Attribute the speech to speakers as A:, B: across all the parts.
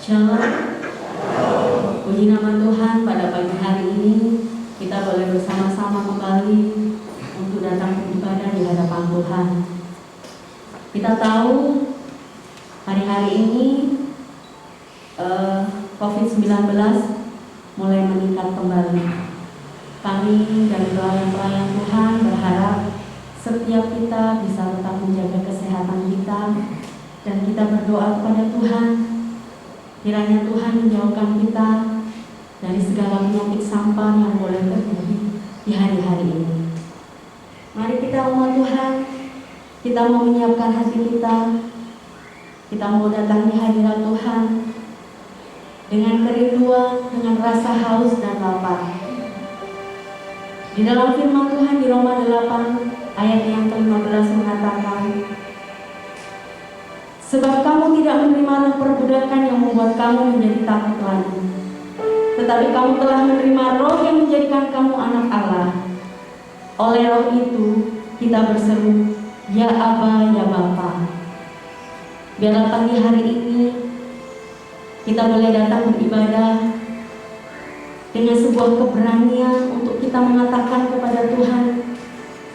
A: Shalom. Puji nama Tuhan, pada pagi hari ini kita boleh bersama-sama kembali untuk datang beribadah di hadapan Tuhan. Kita tahu hari-hari ini COVID-19 mulai meningkat kembali. Kami dari pelayan-pelayan Tuhan berharap setiap kita bisa tetap menjaga kesehatan kita, dan kita berdoa kepada Tuhan kiranya Tuhan menjauhkan kita dari segala penyakit sampah yang boleh terjadi di hari-hari ini. Mari kita umat Tuhan, kita mau menyiapkan hati kita mau datang di hadirat Tuhan dengan kerinduan, dengan rasa haus dan lapar. Di dalam firman Tuhan di Roma 8 ayat yang ke-15 mengatakan, sebab kamu tidak menerima roh perbudakan yang membuat kamu menjadi takut lagi, tetapi kamu telah menerima roh yang menjadikan kamu anak Allah. Oleh roh itu kita berseru, ya Aba, ya Bapa. Biarlah pagi hari ini kita boleh datang beribadah dengan sebuah keberanian untuk kita mengatakan kepada Tuhan,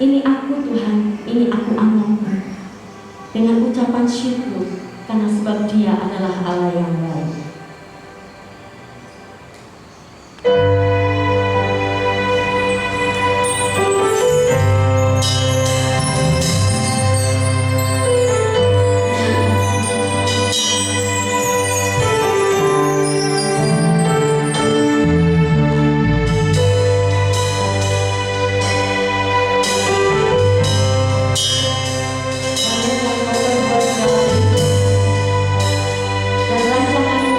A: ini aku Tuhan, ini aku anakmu, dengan ucapan syukur karena sebab Dia adalah Allah yang baik. Dan rancangan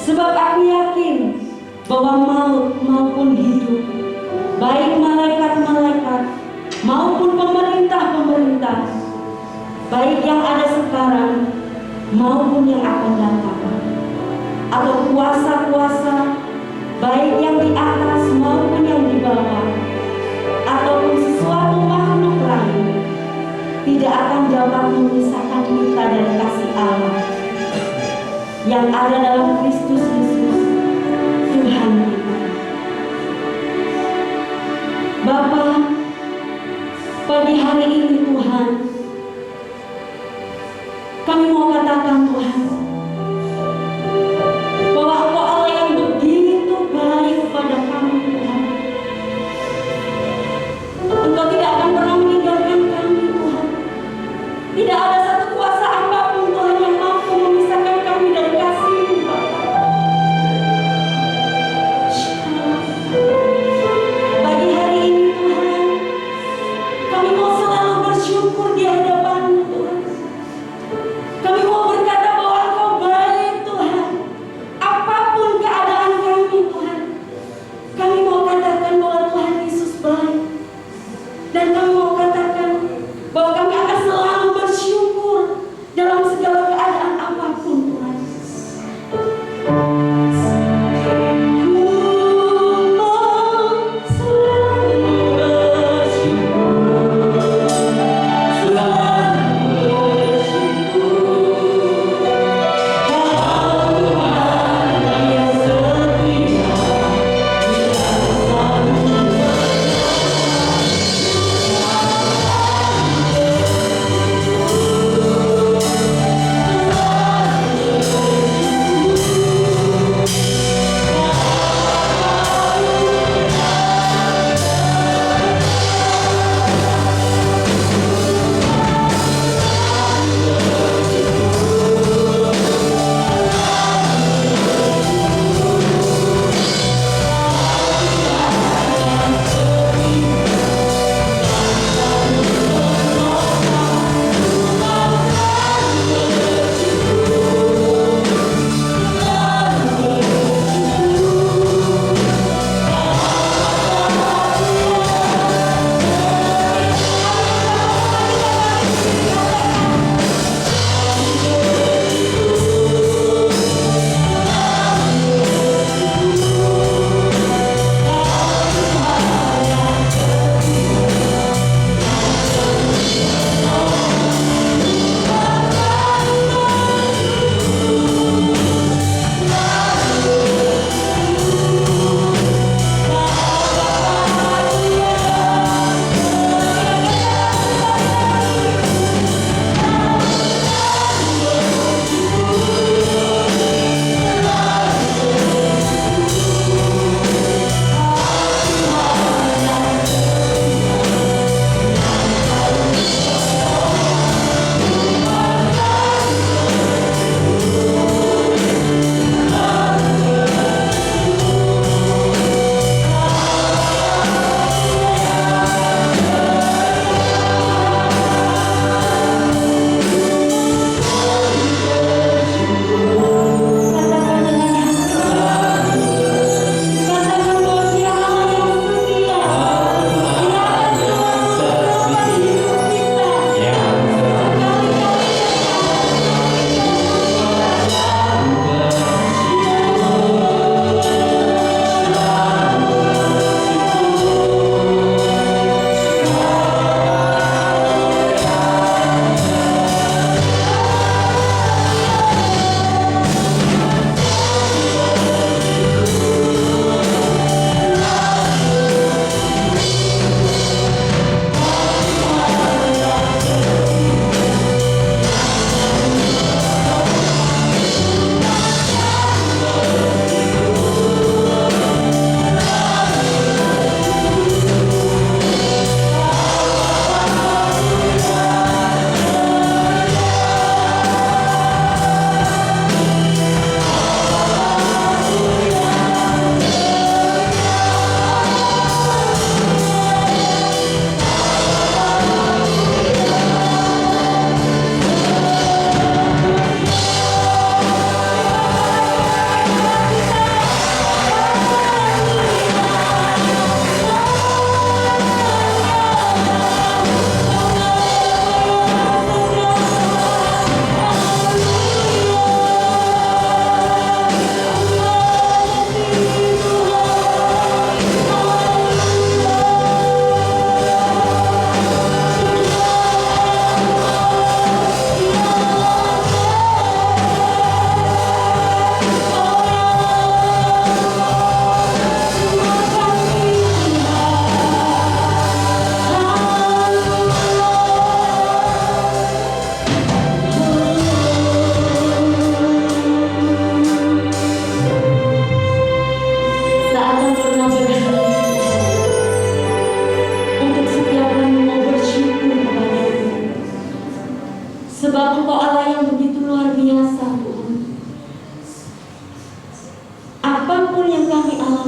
A: Sebab aku yakin bahwa maut maupun hidup, baik malaikat-malaikat maupun pemerintah-pemerintah, baik yang ada sekarang maupun yang akan datang, atau kuasa-kuasa, baik yang di atas maupun yang di bawah, ataupun sesuatu makhluk lain, tidak akan dapat memisahkan kita dari kasih Allah yang ada dalam Kristus Yesus, Tuhan kita. Bapa, pagi hari ini Tuhan, kami mau katakan Tuhan, bahwa Engkau Allah yang begitu baik kepada kami Tuhan. Engkau tidak akan pernah meninggalkan kami Tuhan. Tidak ada satu kuasa apapun Tuhan yang mampu memisahkan kami dari kasih-Mu Bapa. Pagi hari ini Tuhan, kami mau selalu bersyukur di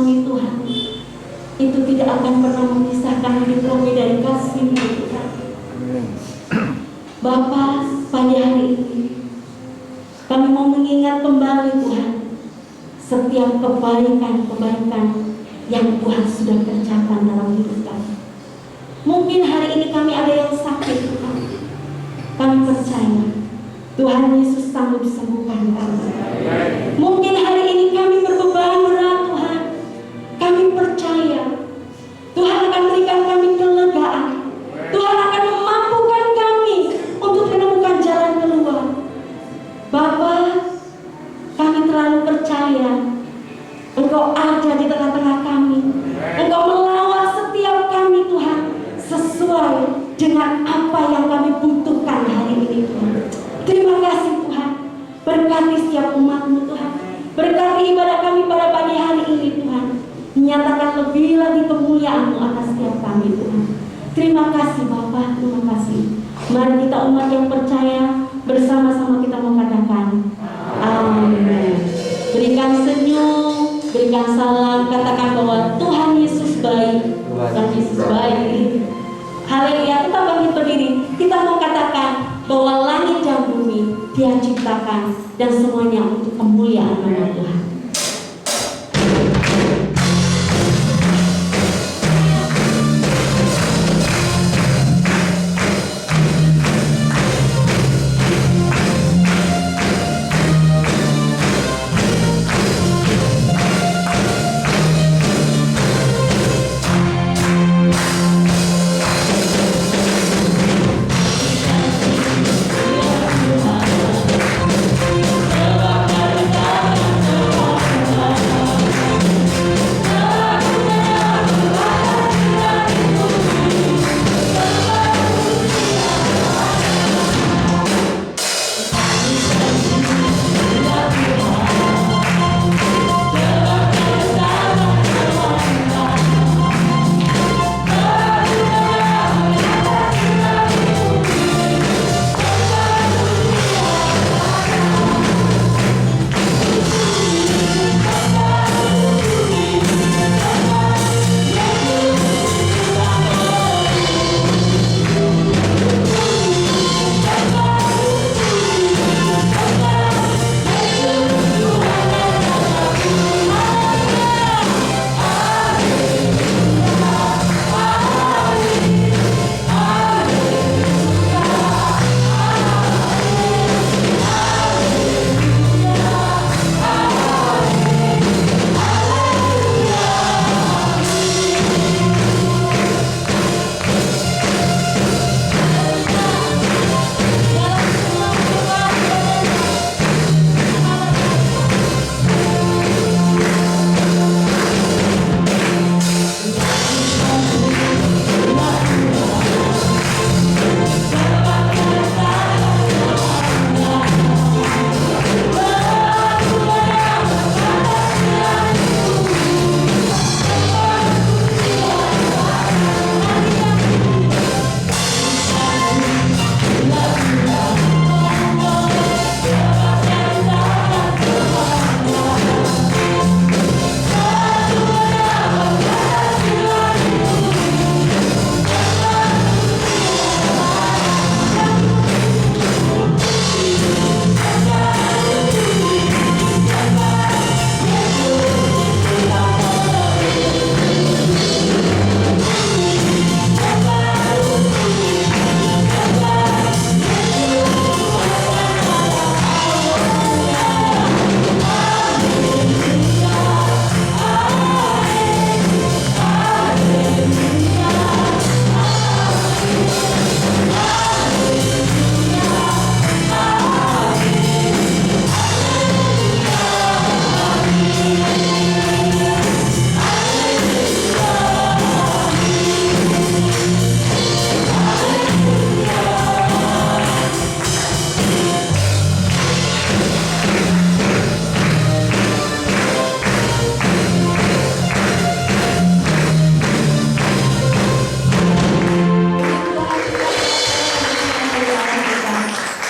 A: kami Tuhan, itu tidak akan pernah memisahkan hidup kami dari kasih-Mu Tuhan. Bapa, pagi hari ini kami mau mengingat kembali Tuhan setiap kebaikan-kebaikan yang Tuhan sudah kerjakan dalam hidup kami. Mungkin hari ini kami ada yang sakit Tuhan. Kami percaya Tuhan Yesus sanggup sembuhkan kami. Mungkin hari ini kami berbeban berat Tuhan. Kami percaya Tuhan akan berikan kami kelegaan. Tuhan akan memampukan kami untuk menemukan jalan keluar. Bapa, kami terlalu percaya Engkau ada di tengah-tengah kami. Engkau melawat setiap kami Tuhan sesuai dengan apa yang kami butuhkan hari ini Tuhan. Terima kasih Tuhan. Berkati setiap umat-Mu Tuhan. Berkati ibadah kami pada pagi hari ini Tuhan. Nyatakan lebih lagi kemuliaan-Mu atas setiap kami Tuhan. Terima kasih Bapa, terima kasih. Mari kita umat yang percaya bersama-sama kita mengatakan amin. Berikan senyum, berikan salam, katakan bahwa Tuhan Yesus baik. Tuhan Yesus baik. Haleluya, kita bangkit berdiri. Kita mau katakan bahwa langit dan bumi Dia ciptakan dan semuanya untuk kemuliaan nama Tuhan.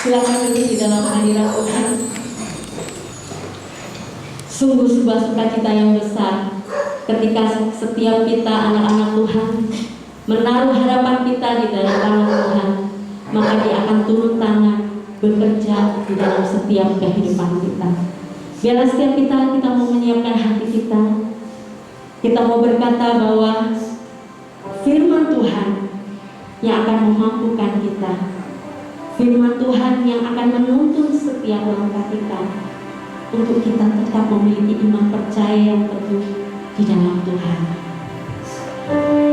A: Silakan duduk di dalam hadirat Tuhan. Sungguh sebuah sukacita yang besar ketika setiap kita anak-anak Tuhan menaruh harapan kita di dalam tangan Tuhan, maka Dia akan turun tangan bekerja di dalam setiap kehidupan kita. Biarlah setiap kita mau menyiapkan hati kita mau berkata bahwa firman Tuhan yang akan memampukan kita, firman Tuhan yang akan menuntun setiap langkah kita untuk kita tetap memiliki iman percaya yang teguh di dalam Tuhan.
B: Berkatakan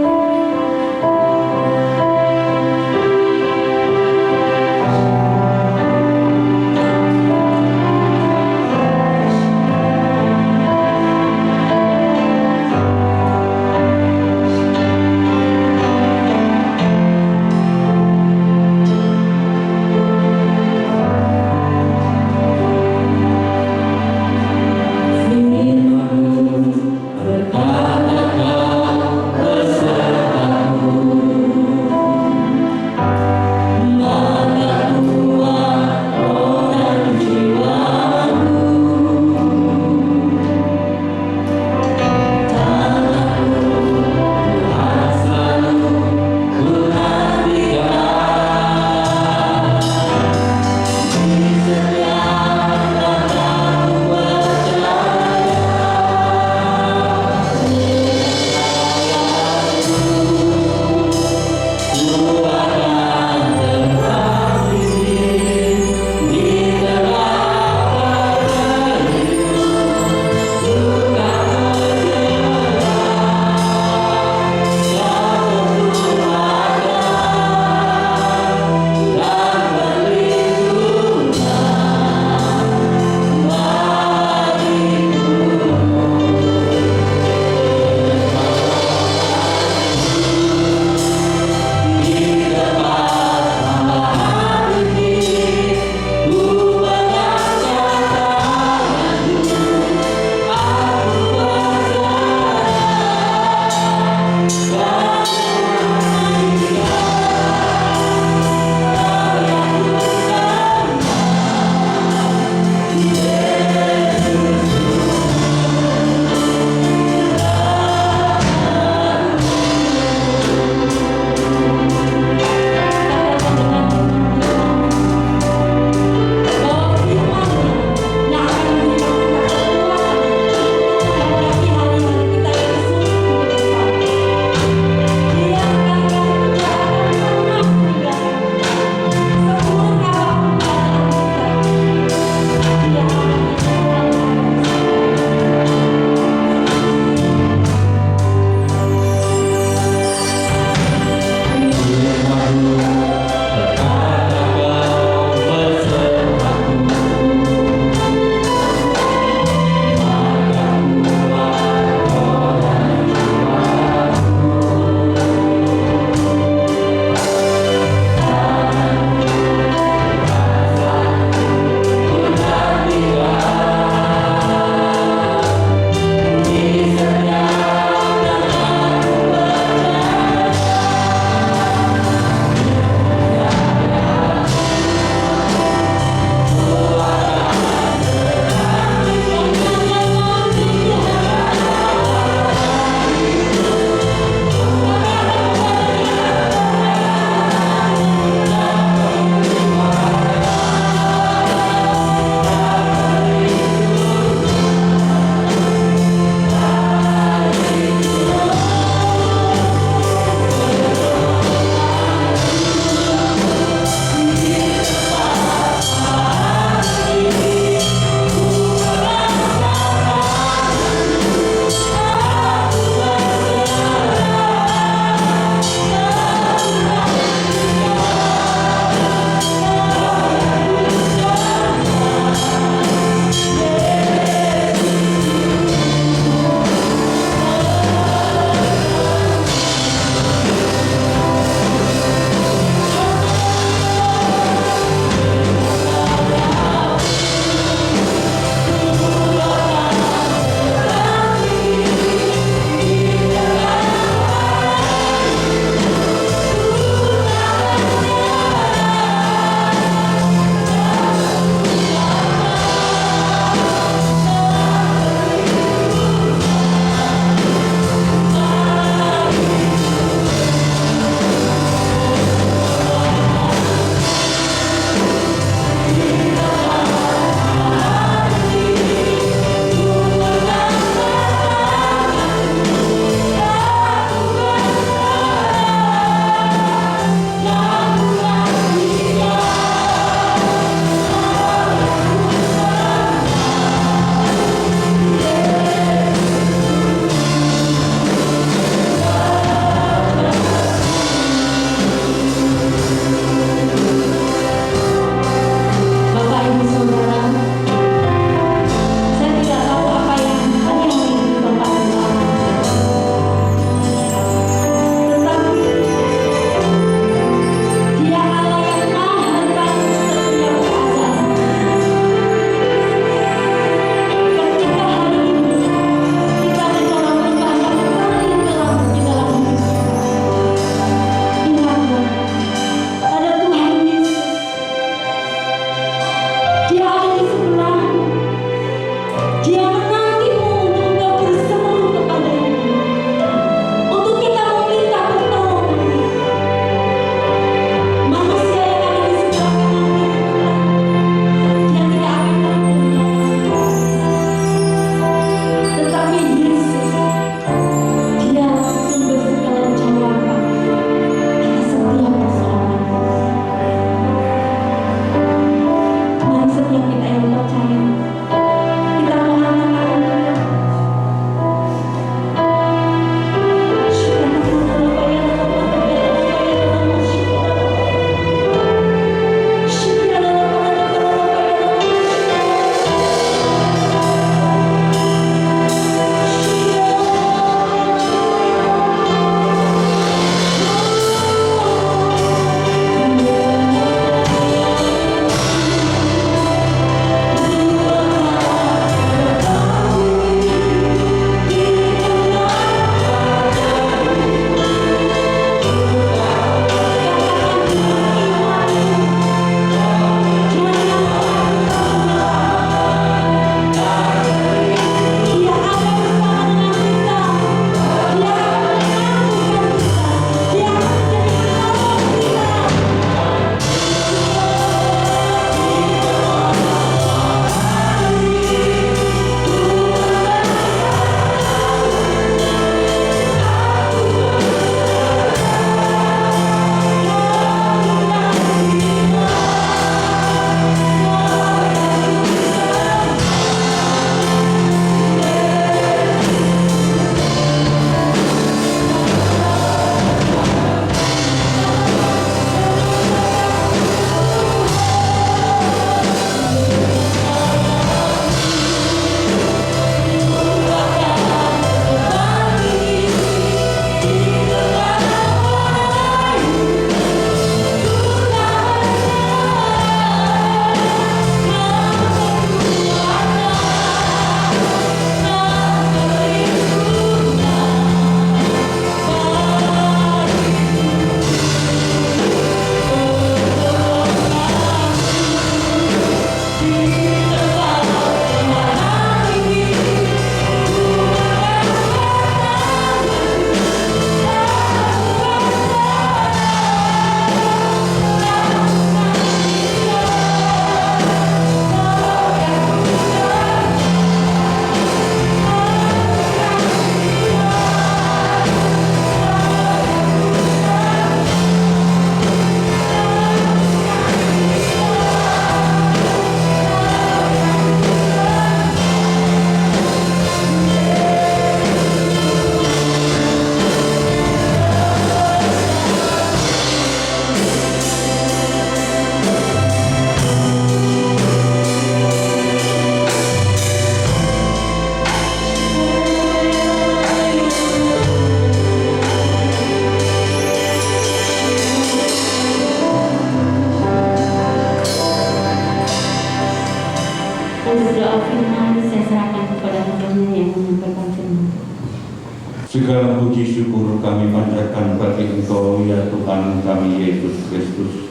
B: Segala puji syukur kami panjatkan bagi Engkau ya Tuhan kami Yesus Kristus,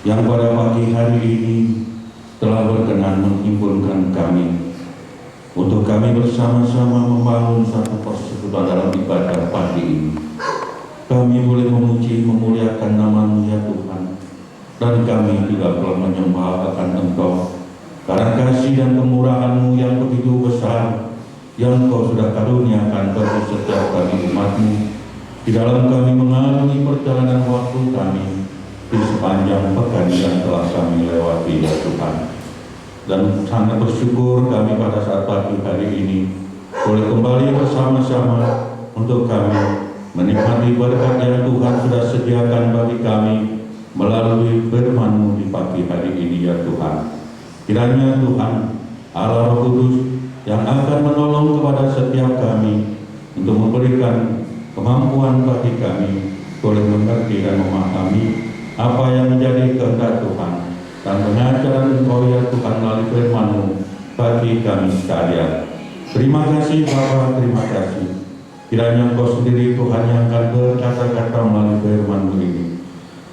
B: yang pada pagi hari ini telah berkenan menghimpunkan kami untuk kami bersama-sama membangun satu persekutuan dalam ibadah pagi ini. Kami boleh memuji memuliakan nama-Mu ya Tuhan, dan kami juga telah menyembah akan Engkau karena kasih dan kemurahan-Mu yang begitu besar yang Kau sudah karuniakan bagi setiap kami umat-Mu di dalam kami mengalami perjalanan waktu kami di sepanjang pekan yang telah kami lewati ya Tuhan. Dan sangat bersyukur kami pada saat pagi hari ini boleh kembali bersama-sama untuk kami menikmati berkat yang Tuhan sudah sediakan bagi kami melalui firman-Mu di pagi hari ini ya Tuhan. Kiranya Tuhan Allah Roh Kudus yang akan menolong kepada setiap kami untuk memberikan kemampuan bagi kami boleh mengerti dan memahami apa yang menjadi kehendak Tuhan dan pengajaran Engkau ya Tuhan melalui firman-Mu bagi kami sekalian. Terima kasih Bapa, terima kasih. Kiranya Engkau sendiri Tuhan yang akan berkata-kata melalui firman-Mu ini.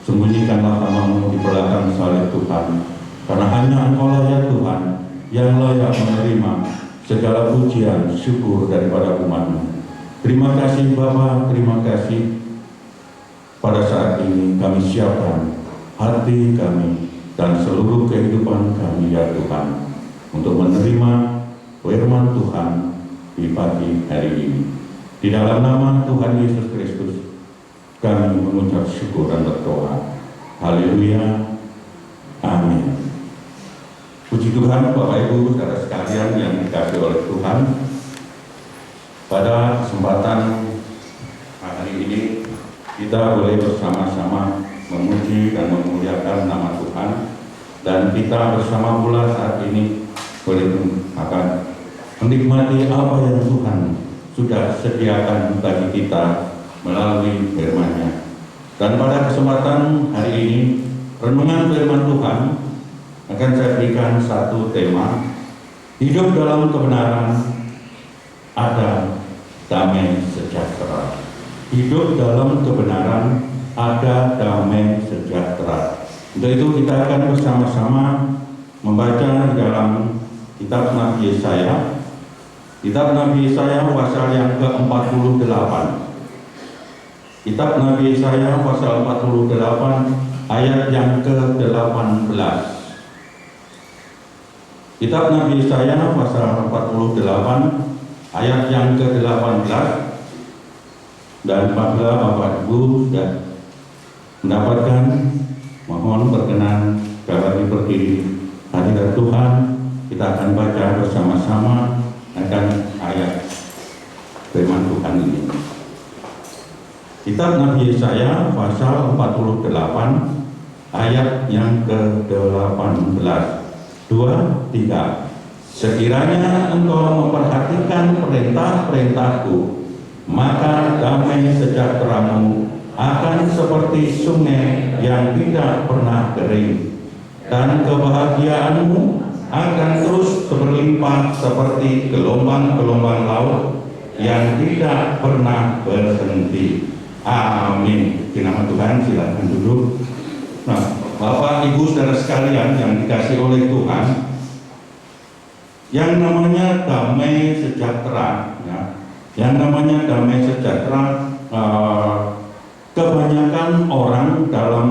B: Sembunyikanlah nama-Mu di belakang salib Tuhan, karena hanya Engkau lah ya Tuhan yang layak menerima segala pujian, syukur daripada umat-Mu. Terima kasih Bapa, terima kasih. Pada saat ini kami siapkan hati kami dan seluruh kehidupan kami ya Tuhan untuk menerima firman Tuhan di pagi hari ini. Di dalam nama Tuhan Yesus Kristus kami mengucap syukur dan berdoa. Haleluya. Amin. Puji Tuhan, Bapak Ibu, saudara sekalian yang dikasihi oleh Tuhan. Pada kesempatan hari ini kita boleh bersama-sama memuji dan memuliakan nama Tuhan, dan kita bersama pula saat ini boleh akan menikmati apa yang Tuhan sudah sediakan bagi kita melalui firman-Nya. Dan pada kesempatan hari ini renungan firman Tuhan akan saya berikan satu tema: hidup dalam kebenaran, ada damai sejahtera. Hidup dalam kebenaran, ada damai sejahtera. Untuk itu kita akan bersama-sama membaca di dalam kitab Nabi Yesaya. Kitab Nabi Yesaya pasal yang ke-48. Kitab Nabi Yesaya pasal 48 ayat yang ke-18. Kitab Nabi Yesaya pasal 48 ayat yang ke-18, dan apabila Bapak Ibu sudah mendapatkan, mohon berkenan kami berdiri hadirat Tuhan. Kita akan baca bersama-sama akan ayat firman Tuhan ini. Kitab Nabi Yesaya pasal 48 ayat yang ke-18. 2, 3. Sekiranya engkau memperhatikan perintah-perintahku, maka damai sejahteramu akan seperti sungai yang tidak pernah kering, dan kebahagiaanmu akan terus berlimpah seperti gelombang-gelombang laut yang tidak pernah berhenti. Amin. Di nama Tuhan, silakan duduk. Nah, Bapak, Ibu, saudara sekalian yang dikasihi oleh Tuhan, yang namanya damai sejahtera, ya, yang namanya damai sejahtera, kebanyakan orang dalam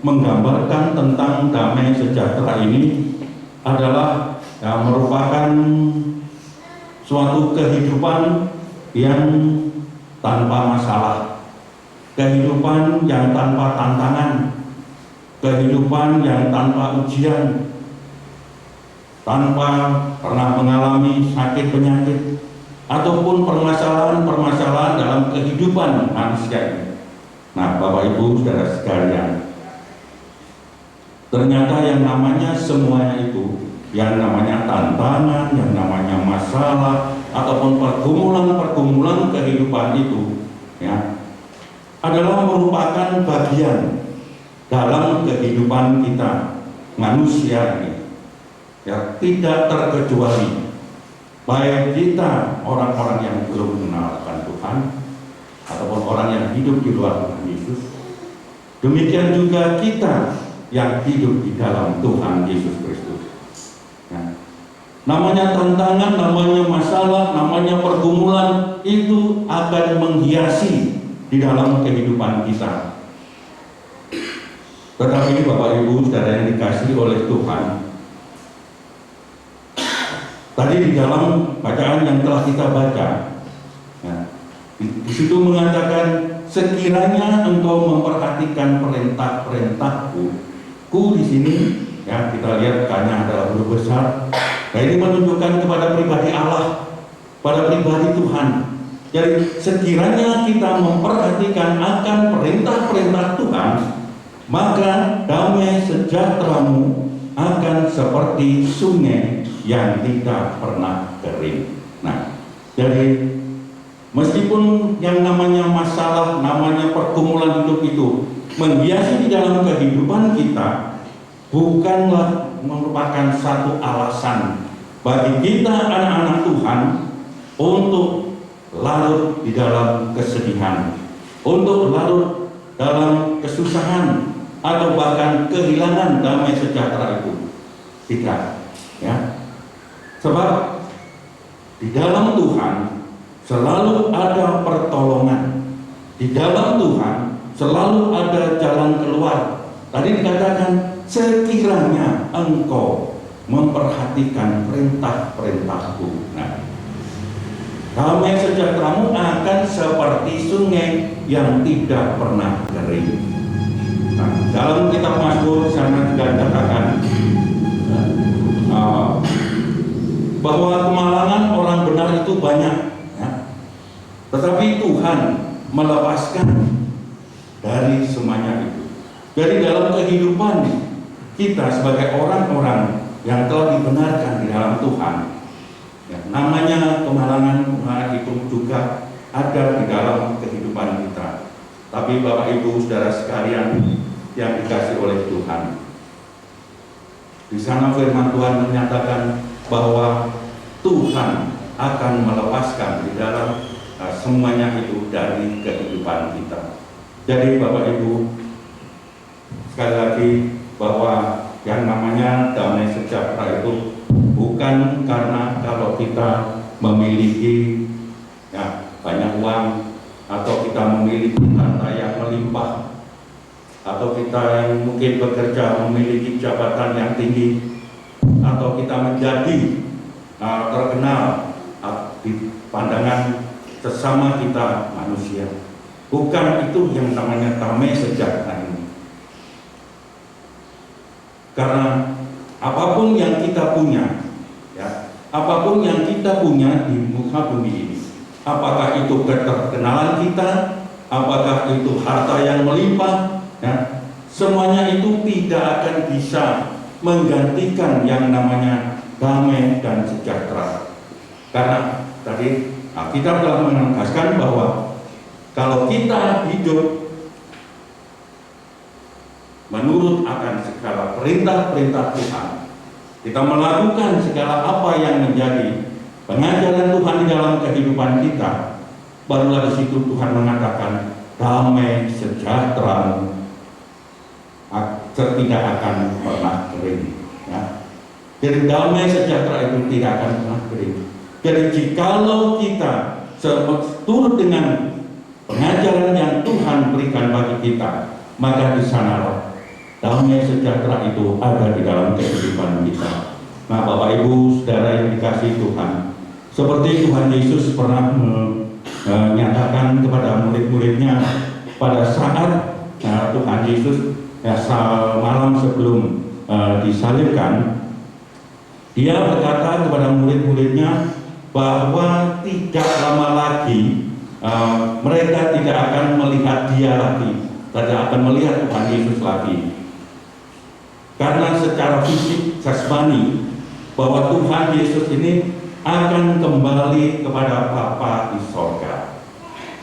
B: menggambarkan tentang damai sejahtera ini adalah merupakan suatu kehidupan yang tanpa masalah, kehidupan yang tanpa tantangan, kehidupan yang tanpa ujian, tanpa pernah mengalami sakit penyakit ataupun permasalahan-permasalahan dalam kehidupan manusia. Nah, Bapak Ibu saudara sekalian, ternyata yang namanya semuanya itu, yang namanya tantangan, yang namanya masalah ataupun pergumulan-pergumulan kehidupan itu, ya, adalah merupakan bagian dalam kehidupan kita manusia ini. Ya, tidak terkecuali baik kita orang-orang yang belum mengenalkan Tuhan ataupun orang yang hidup di luar Tuhan Yesus, demikian juga kita yang hidup di dalam Tuhan Yesus Kristus. Nah, namanya tantangan, namanya masalah, namanya pergumulan itu akan menghiasi di dalam kehidupan kita. Tetapi Bapak Ibu Saudara yang dikasihi oleh Tuhan, tadi di dalam bacaan yang telah kita baca, ya, di situ mengatakan, sekiranya engkau memperhatikan perintah-perintahku, di sini ya kita lihat K-nya adalah huruf besar. Nah, ini menunjukkan kepada pribadi Allah, pada pribadi Tuhan. Jadi sekiranya kita memperhatikan akan perintah-perintah Tuhan, maka damai sejahteramu akan seperti sungai yang tidak pernah kering. Nah, jadi meskipun yang namanya masalah, namanya pergumulan hidup itu menghiasi di dalam kehidupan kita, bukanlah merupakan satu alasan bagi kita anak-anak Tuhan untuk larut di dalam kesedihan, untuk larut dalam kesusahan, atau bahkan kehilangan damai sejahtera itu. Tidak, ya. Sebab di dalam Tuhan selalu ada pertolongan. Di dalam Tuhan selalu ada jalan keluar. Tadi dikatakan, sekiranya engkau memperhatikan perintah-perintahku. Nah, damai sejahteramu akan seperti sungai yang tidak pernah kering. Nah, dalam kitab Mazmur sana juga dikatakan bahwa kemalangan orang benar itu banyak, ya. Tetapi Tuhan melepaskan dari semuanya itu. Jadi dalam kehidupan kita sebagai orang-orang yang telah dibenarkan di dalam Tuhan, ya, namanya kemalangan itu juga ada di dalam kehidupan kita. Tapi Bapak Ibu Saudara sekalian yang dikasihi oleh Tuhan, di sana firman Tuhan menyatakan bahwa Tuhan akan melepaskan di dalam semuanya itu dari kehidupan kita. Jadi Bapak Ibu, sekali lagi bahwa yang namanya damai sejahtera itu bukan karena kalau kita memiliki ya, banyak uang, atau kita memiliki harta yang melimpah, atau kita yang mungkin bekerja memiliki jabatan yang tinggi, atau kita menjadi terkenal di pandangan sesama kita manusia. Bukan itu yang namanya damai sejahtera ini. Karena apapun yang kita punya, ya, apapun yang kita punya di muka bumi ini, apakah itu keterkenalan kita, apakah itu harta yang melimpah, ya, semuanya itu tidak akan bisa menggantikan yang namanya damai dan sejahtera. Karena tadi kita telah menegaskan bahwa kalau kita hidup menurut akan segala perintah-perintah Tuhan, kita melakukan segala apa yang menjadi pengajaran Tuhan di dalam kehidupan kita, barulah di situ Tuhan mengatakan damai sejahtera tidak akan pernah kering. Ya. Jadi damai sejahtera itu tidak akan pernah kering. Jadi jikalau kita turut dengan pengajaran yang Tuhan berikan bagi kita, maka di sanalah damai sejahtera itu ada di dalam kehidupan kita. Nah, Bapak Ibu Saudara yang dikasihi Tuhan, seperti Tuhan Yesus pernah menyatakan kepada murid-muridnya pada saat Tuhan Yesus malam sebelum disalibkan, dia berkata kepada murid-muridnya bahwa tidak lama lagi mereka tidak akan melihat dia lagi, tidak akan melihat Tuhan Yesus lagi. Karena secara fisik, jasmani, bahwa Tuhan Yesus ini akan kembali kepada Bapa di sorga.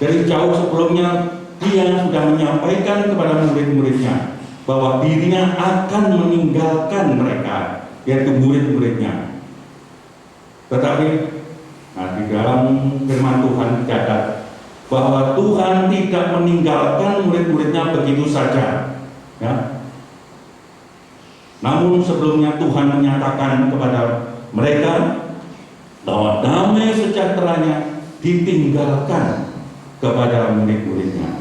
B: Jadi jauh sebelumnya dia sudah menyampaikan kepada murid-muridnya bahwa dirinya akan meninggalkan mereka, yaitu murid-muridnya. Tetapi di dalam firman Tuhan dicatat bahwa Tuhan tidak meninggalkan murid-muridnya begitu saja, ya. Namun sebelumnya Tuhan menyatakan kepada mereka bahwa damai sejahteranya ditinggalkan kepada murid-muridnya,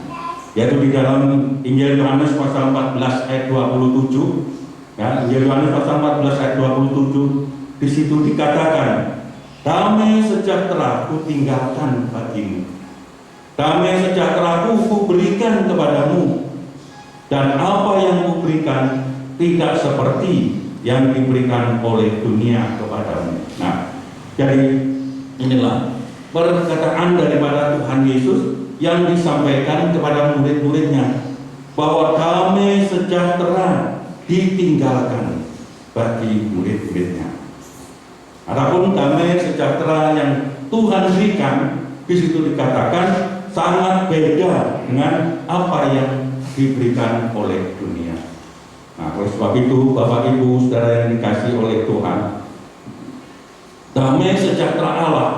B: yaitu di dalam Injil Yohanes pasal 14 ayat 27, ya, Injil Yohanes pasal 14 ayat 27, di situ dikatakan, damai sejahtera ku tinggalkan bagimu, damai sejahtera ku berikan kepadamu, dan apa yang ku berikan tidak seperti yang diberikan oleh dunia kepadamu. Nah, jadi inilah perkataan daripada Tuhan Yesus yang disampaikan kepada murid-muridnya, bahwa damai sejahtera ditinggalkan bagi murid-muridnya. Adapun damai sejahtera yang Tuhan berikan, di situ dikatakan sangat beda dengan apa yang diberikan oleh dunia. Nah, oleh sebab itu, Bapak Ibu Saudara yang dikasihi oleh Tuhan, damai sejahtera Allah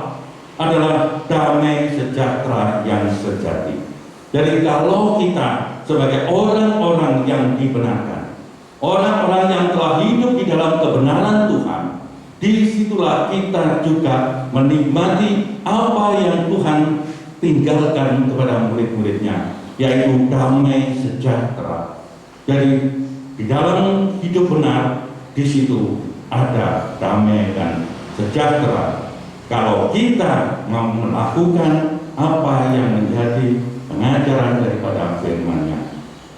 B: adalah damai sejahtera yang sejati. Jadi kalau kita sebagai orang-orang yang dibenarkan, orang-orang yang telah hidup di dalam kebenaran Tuhan, disitulah kita juga menikmati apa yang Tuhan tinggalkan kepada murid-muridnya, yaitu damai sejahtera. Jadi di dalam hidup benar, di situ ada damai dan sejahtera. Kalau kita mau melakukan apa yang menjadi pengajaran daripada firman-Nya.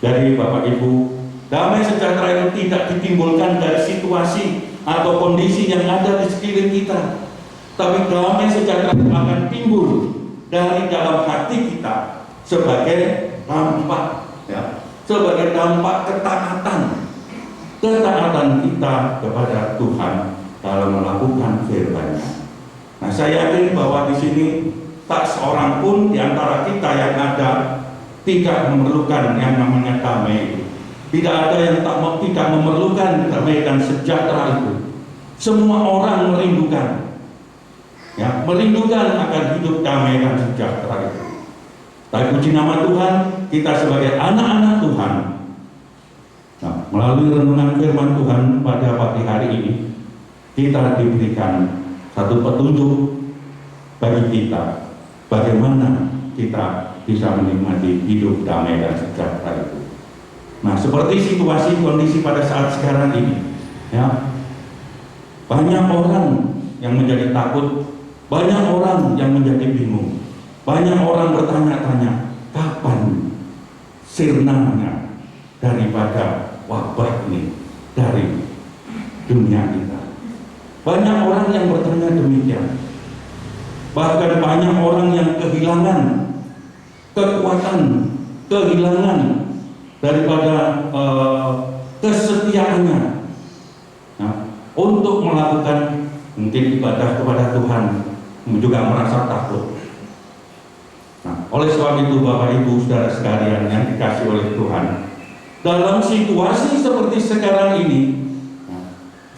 B: Jadi Bapak Ibu, damai sejahtera itu tidak ditimbulkan dari situasi atau kondisi yang ada di sekeliling kita, tapi damai sejahtera itu akan timbul dari dalam hati kita sebagai dampak, ya, sebagai dampak ketaatan kita kepada Tuhan dalam melakukan firman-Nya. Nah, saya yakin bahwa di sini tak seorang pun di antara kita yang ada tidak memerlukan yang namanya damai. Tidak ada yang tidak memerlukan damai dan sejahtera itu. Semua orang merindukan, ya, merindukan akan hidup damai dan sejahtera itu. Tapi puji nama Tuhan, kita sebagai anak-anak Tuhan, nah, melalui renungan firman Tuhan pada pagi hari ini, kita diberikan satu petunjuk bagi kita, bagaimana kita bisa menikmati hidup damai dan sejahtera itu. Nah, seperti situasi kondisi pada saat sekarang ini, ya, banyak orang yang menjadi takut, banyak orang yang menjadi bingung, banyak orang bertanya-tanya, kapan sirnanya daripada wabah ini dari dunia kita. Banyak orang yang bertanya demikian. Bahkan banyak orang yang kehilangan kekuatan, kehilangan daripada kesetiaannya, nah, untuk melakukan mungkin ibadah kepada Tuhan, juga merasa takut. Nah, oleh sebab itu Bapak Ibu Saudara sekalian yang dikasihi oleh Tuhan, dalam situasi seperti sekarang ini,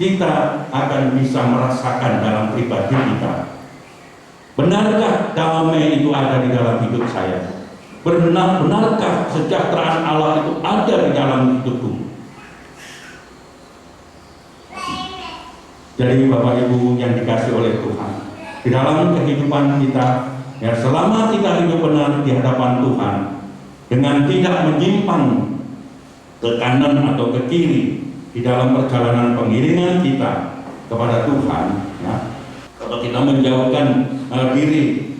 B: kita akan bisa merasakan dalam pribadi kita, benarkah damai itu ada di dalam hidup saya? Benarkah kesejahteraan Allah itu ada di dalam hidupku? Jadi Bapak Ibu yang dikasihi oleh Tuhan, di dalam kehidupan kita, ya, selama kita hidup benar di hadapan Tuhan, dengan tidak menyimpang ke kanan atau ke kiri di dalam perjalanan pengiringan kita kepada Tuhan, ya, kalau kita menjauhkan diri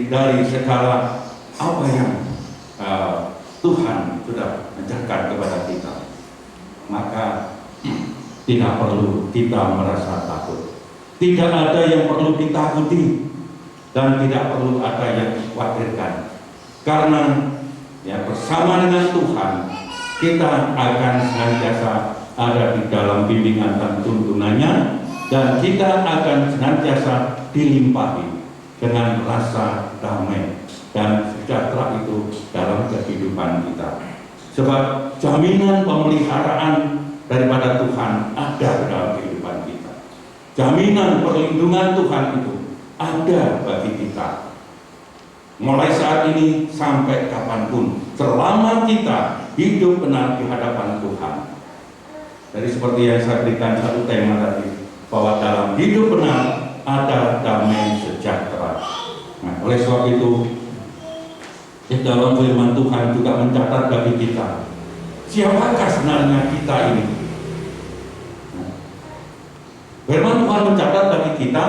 B: dari segala apa yang Tuhan sudah ajarkan kepada kita, maka tidak perlu kita merasa takut. Tidak ada yang perlu ditakuti dan tidak perlu ada yang dikhawatirkan, karena ya, bersama dengan Tuhan kita akan senantiasa ada di dalam bimbingan dan tuntunannya, dan kita akan senantiasa dilimpahi dengan rasa damai dan sejahtera itu dalam kehidupan kita. Sebab jaminan pemeliharaan daripada Tuhan ada dalam kehidupan kita. Jaminan perlindungan Tuhan itu ada bagi kita. Mulai saat ini sampai kapanpun, selama kita hidup benar di hadapan Tuhan. Jadi seperti yang saya berikan satu tema tadi, bahwa dalam hidup benar ada damai sejahtera. Nah, oleh sebab itu, di dalam firman Tuhan juga mencatat bagi kita, siapakah sebenarnya kita ini? Firman Tuhan mencatat bagi kita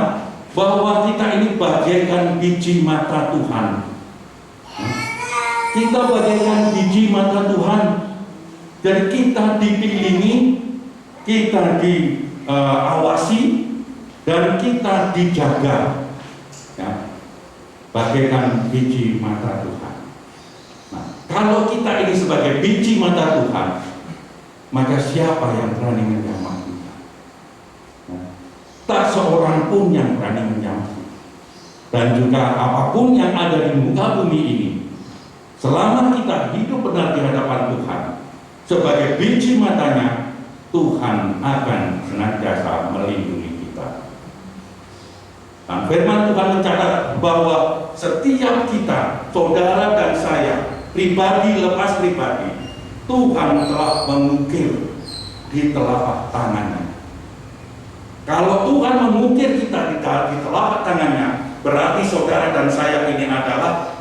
B: bahwa kita ini bagaikan biji mata Tuhan. Kita bagaikan biji mata Tuhan. Jadi kita dikelilingi, kita diawasi, dan kita dijaga, ya, bagaikan biji mata Tuhan. Nah, kalau kita ini sebagai biji mata Tuhan, maka siapa yang berani menjamah kita? Nah, tak seorang pun yang berani menjamah. Dan juga apapun yang ada di muka bumi ini, selama kita hidup benar di hadapan Tuhan, sebagai biji matanya, Tuhan akan senantiasa melindungi kita. Dan firman Tuhan mencatat bahwa setiap kita, saudara dan saya, pribadi lepas pribadi, Tuhan telah mengukir di telapak tangannya. Kalau Tuhan mengukir kita di telapak tangannya, berarti saudara dan saya ini adalah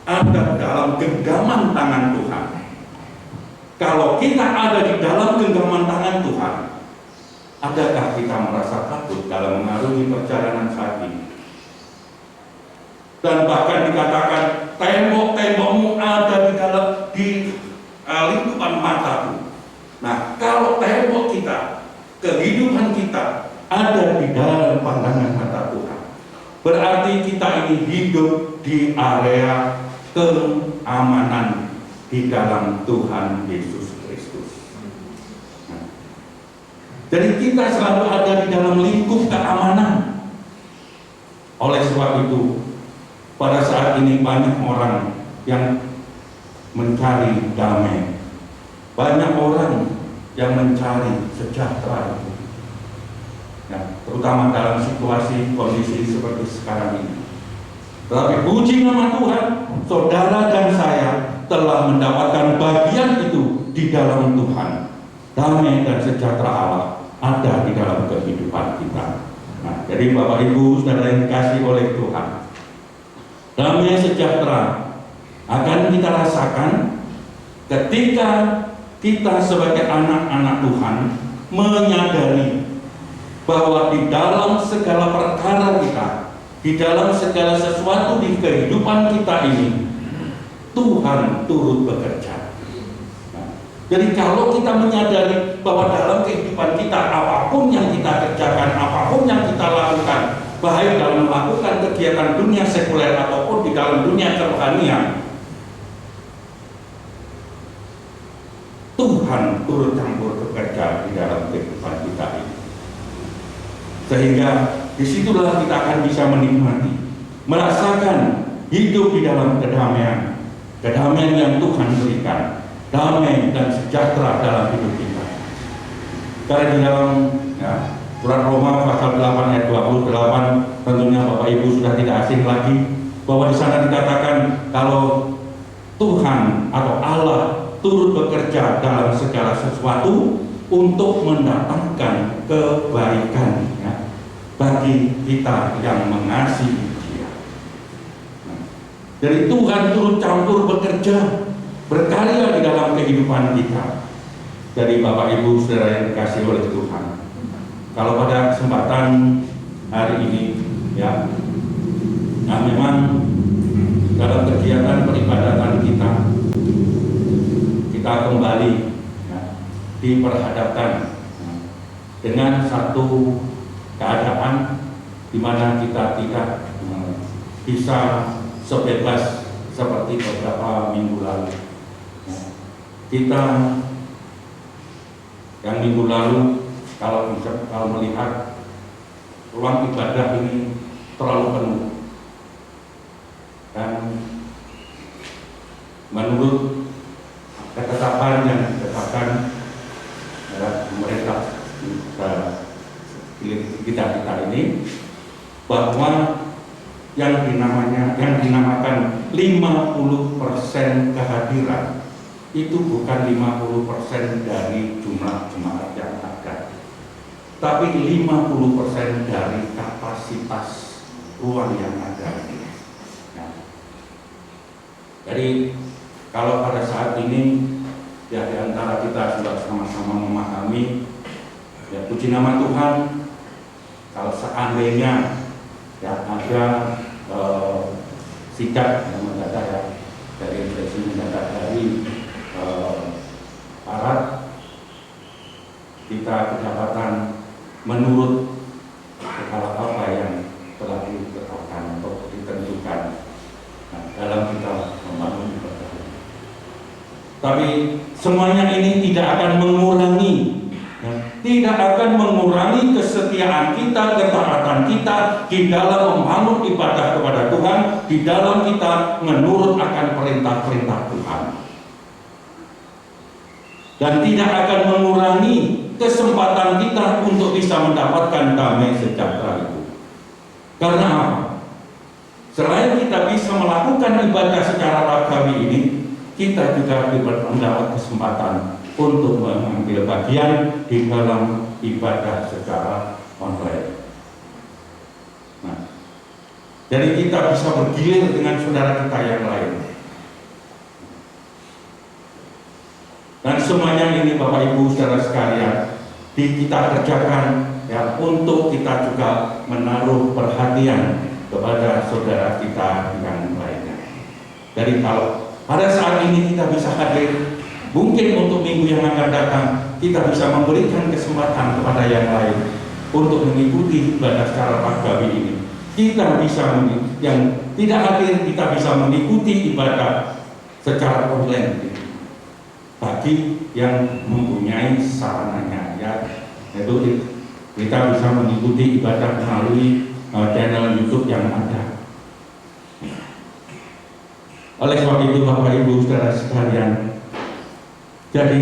B: ada dalam genggaman tangan Tuhan. Kalau kita ada di dalam genggaman tangan Tuhan, adakah kita merasa takut dalam mengarungi perjalanan saat ini? Dan bahkan dikatakan tembok-tembokmu ada di lingkupan mataku. Nah, kalau tembok kita, kehidupan kita ada di dalam pandangan mata Tuhan, berarti kita ini hidup di area keamanan di dalam Tuhan Yesus Kristus. Nah, jadi kita selalu ada di dalam lingkup keamanan. Oleh sebab itu, pada saat ini banyak orang yang mencari damai, banyak orang yang mencari sejahtera, ya, terutama dalam situasi kondisi seperti sekarang ini. Tetapi puji nama Tuhan, saudara dan saya telah mendapatkan bagian itu di dalam Tuhan. Damai dan sejahtera Allah ada di dalam kehidupan kita. Nah, jadi Bapak Ibu saudara yang dikasihi oleh Tuhan, damai sejahtera akan kita rasakan ketika kita sebagai anak-anak Tuhan menyadari bahwa di dalam segala perkara kita, di dalam segala sesuatu di kehidupan kita ini, Tuhan turut bekerja. Nah, jadi kalau kita menyadari bahwa dalam kehidupan kita, apapun yang kita kerjakan, apapun yang kita lakukan, baik dalam melakukan kegiatan dunia sekuler ataupun di dalam dunia kerohanian, Tuhan turut campur bekerja di dalam kehidupan kita ini. Sehingga disitulah kita akan bisa menikmati, merasakan hidup di dalam kedamaian, kedamaian yang Tuhan berikan, damai dan sejahtera dalam hidup kita. Karena di dalam surat Roma pasal 8 ayat 28, tentunya Bapak Ibu sudah tidak asing lagi bahwa di sana dikatakan kalau Tuhan atau Allah turut bekerja dalam segala sesuatu untuk mendatangkan kebaikan, ya, bagi kita yang mengasihi Dia. Nah, jadi Tuhan turut campur bekerja, berkarya di dalam kehidupan kita. Jadi Bapak Ibu saudara yang dikasihi oleh Tuhan, kalau pada kesempatan hari ini, ya, nah memang dalam kegiatan peribadatan kita kembali, ya, diperhadapkan dengan satu keadaan di mana kita tidak bisa sebebas seperti beberapa minggu lalu. Kita yang minggu lalu kalau melihat ruang ibadah ini terlalu penuh, dan menurut ketetapan yang ditetapkan pemerintah kita ini, bahwa yang dinamakan 50% kehadiran, itu bukan 50% dari jumlah jemaat yang ada, tapi 50% dari kapasitas ruang yang ada. Nah, jadi kalau pada saat ini ya di antara kita sudah sama-sama memahami, ya puji nama Tuhan, kalau seandainya ya ada sikap yang mendadak ya dari inspeksi mendadak dari aparat, kita kedapatan menurut segala apa yang telah ditetapkan atau ditentukan dalam kita membangun ibadah. Tapi semuanya ini tidak akan mengurangi kesetiaan kita, ketaatan kita di dalam membangun ibadah kepada Tuhan, di dalam kita menurut akan perintah-perintah Tuhan. Dan tidak akan mengurangi kesempatan kita untuk bisa mendapatkan damai sejahtera itu. Karena apa? Selain kita bisa melakukan ibadah secara ragawi ini, kita juga mendapat kesempatan untuk mengambil bagian di dalam ibadah secara online. Nah, jadi kita bisa bergilir dengan saudara kita yang lain. Dan semuanya ini Bapak Ibu saudara sekalian, kita kerjakan ya untuk kita juga menaruh perhatian kepada saudara kita yang lainnya. Jadi kalau pada saat ini kita bisa hadir, mungkin untuk minggu yang akan datang kita bisa memberikan kesempatan kepada yang lain untuk mengikuti ibadah secara ragawi ini. Kita bisa, yang tidak hadir, kita bisa mengikuti ibadah secara online bagi yang mempunyai sarananya, ya, yaitu kita bisa mengikuti ibadah melalui channel YouTube yang ada. Oleh sebab itu Bapak Ibu saudara sekalian, jadi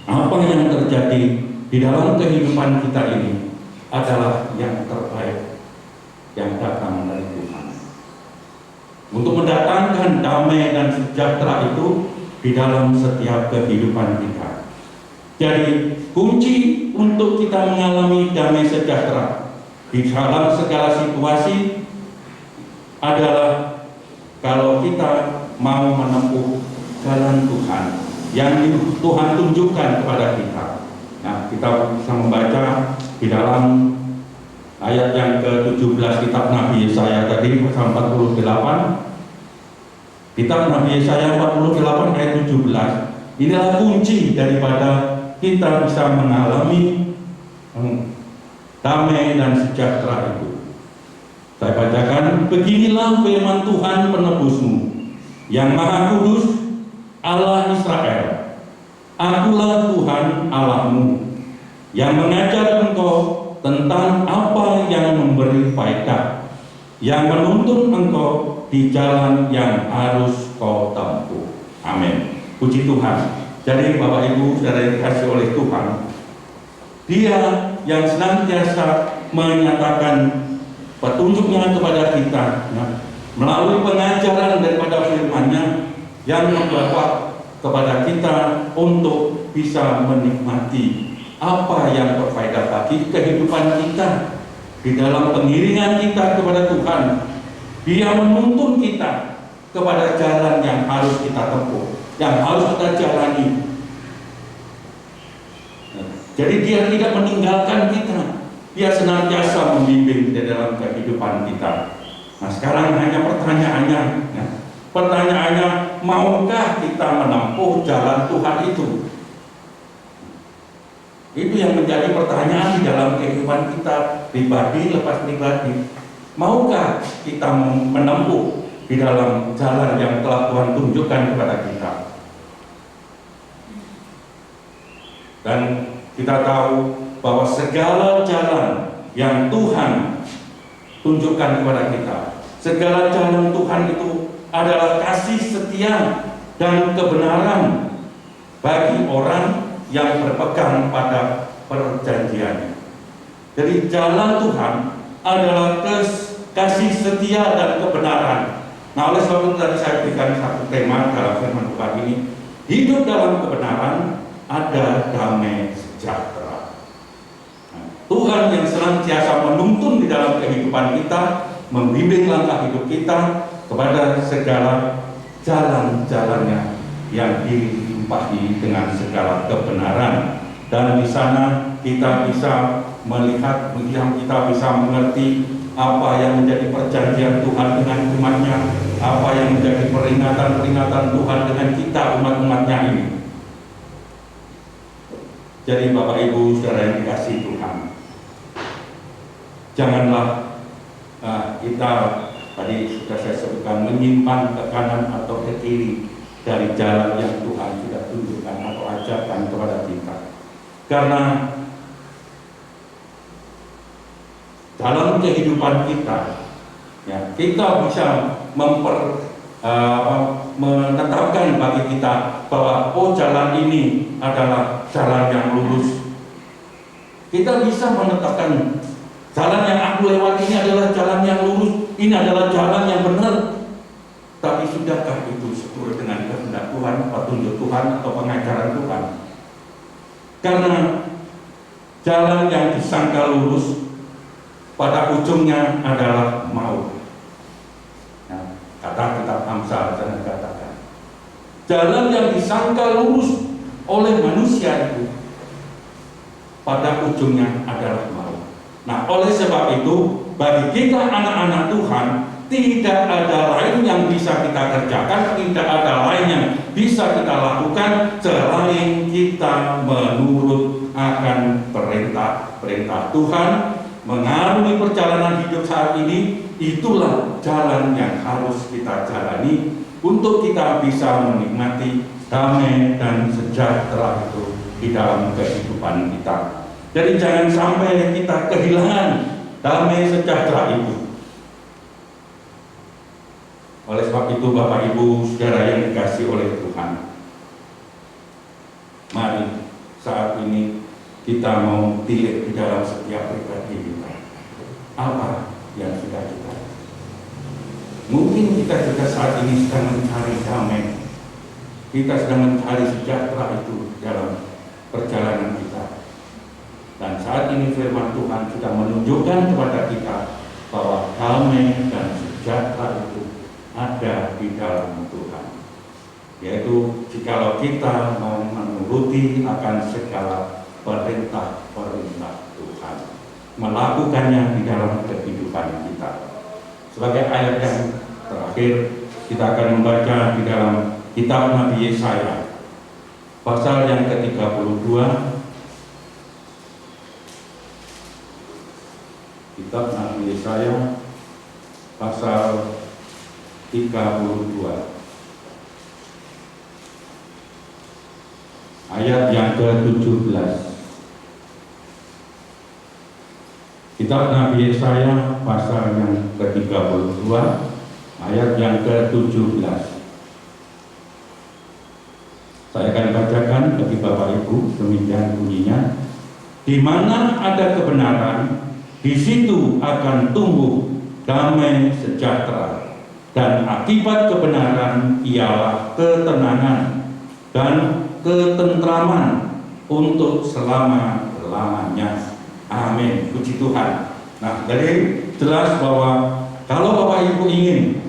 B: apa yang terjadi di dalam kehidupan kita ini adalah yang terbaik yang datang dari Tuhan untuk mendatangkan damai dan sejahtera itu di dalam setiap kehidupan kita. Jadi kunci untuk kita mengalami damai sejahtera di dalam segala situasi adalah kalau kita mau menempuh jalan Tuhan yang Tuhan tunjukkan kepada kita. Nah, kita bisa membaca di dalam ayat yang ke-17 kitab Nabi Yesaya tadi pasal 48. Kitab Nabi Yesaya 48 ayat 17. Inilah kunci daripada kita bisa mengalami damai dan sejahtera itu. Saya bacakan, beginilah firman Tuhan penebusmu, yang Maha Kudus, Allah Israel. Akulah Tuhan Allahmu, yang mengajar engkau tentang apa yang memberi faedah, yang menuntun engkau di jalan yang harus kau tempuh. Amin. Puji Tuhan. Jadi Bapak Ibu saudara yang dikasihi oleh Tuhan, Dia yang senantiasa menyatakan petunjuknya kepada kita, ya, melalui pengajaran daripada firman-Nya yang membawa kepada kita untuk bisa menikmati apa yang berfaedah bagi kehidupan kita di dalam pengiringan kita kepada Tuhan. Dia menuntun kita kepada jalan yang harus kita tempuh, yang harus kita jalani. Jadi Dia tidak meninggalkan kita, Dia senantiasa membimbing di dalam kehidupan kita. Nah, sekarang hanya pertanyaannya, ya, maukah kita menempuh jalan Tuhan itu? Itu yang menjadi pertanyaan di dalam kehidupan kita pribadi lepas pribadi. Maukah kita menempuh di dalam jalan yang telah Tuhan tunjukkan kepada kita? Dan kita tahu bahwa segala jalan yang Tuhan tunjukkan kepada kita, segala jalan Tuhan itu adalah kasih setia dan kebenaran bagi orang yang berpegang pada perjanjian. Jadi jalan Tuhan adalah kasih setia dan kebenaran. Nah, oleh sebab itu tadi saya berikan satu tema dalam firman Tuhan ini, hidup dalam kebenaran, ada damai sejahtera. Nah, Tuhan yang senantiasa menuntun di dalam kehidupan kita, membimbing langkah hidup kita kepada segala jalan-jalannya yang dilimpahi dengan segala kebenaran. Dan di sana kita bisa melihat, kita bisa mengerti apa yang menjadi perjanjian Tuhan dengan umatnya, apa yang menjadi peringatan-peringatan Tuhan dengan kita umat-umatnya ini. Jadi Bapak Ibu Saudara yang dikasihi Tuhan, janganlah kita, tadi sudah saya sebutkan, menyimpang ke kanan atau ke kiri dari jalan yang Tuhan sudah tunjukkan atau ajarkan kepada kita. Karena dalam kehidupan kita, ya, kita bisa menetapkan bagi kita bahwa jalan ini adalah jalan yang lurus. Kita bisa menetapkan jalan yang aku lewati ini adalah jalan yang lurus, ini adalah jalan yang benar. Tapi sudahkah itu seturut dengan kehendak Tuhan, petunjuk Tuhan atau pengajaran Tuhan? Karena jalan yang disangka lurus pada ujungnya adalah maut. Nah, kata kitab Amsal jangan katakan, jalan yang disangka lurus oleh manusia itu pada ujungnya adalah maut. Nah, oleh sebab itu bagi kita anak-anak Tuhan, tidak ada lain yang bisa kita kerjakan, tidak ada lain yang bisa kita lakukan selain kita menurut akan perintah Tuhan, mengarungi perjalanan hidup saat ini. Itulah jalan yang harus kita jalani untuk kita bisa menikmati damai dan sejahtera itu di dalam kehidupan kita. Jadi jangan sampai kita kehilangan damai sejahtera itu. Oleh sebab itu Bapak Ibu Saudara yang dikasihi oleh Tuhan, mari saat ini kita mau tilik di dalam setiap pribadi kita. Apa yang sudah kita? Mungkin kita juga saat ini sedang mencari damai, kita sedang mencari sejahtera itu dalam perjalanan kita. Dan saat ini firman Tuhan sudah menunjukkan kepada kita bahwa damai dan sejahtera itu ada di dalam Tuhan, yaitu jikalau kita mau menuruti akan segala perintah-perintah Tuhan, melakukannya di dalam kehidupan kita. Sebagai ayat yang terakhir, kita akan membaca di dalam kitab Nabi Yesaya pasal yang ke-32. Kitab Nabi Yesaya pasal 32 ayat yang ke-17. Kitab Nabi Yesaya pasal yang ke-32 ayat yang ke-17. Saya akan bacakan bagi Bapak Ibu, demikian bunyinya. Di mana ada kebenaran, di situ akan tumbuh damai sejahtera, dan akibat kebenaran ialah ketenangan dan ketentraman untuk selama-lamanya. Amin. Puji Tuhan. Nah, jadi jelas bahwa kalau Bapak Ibu ingin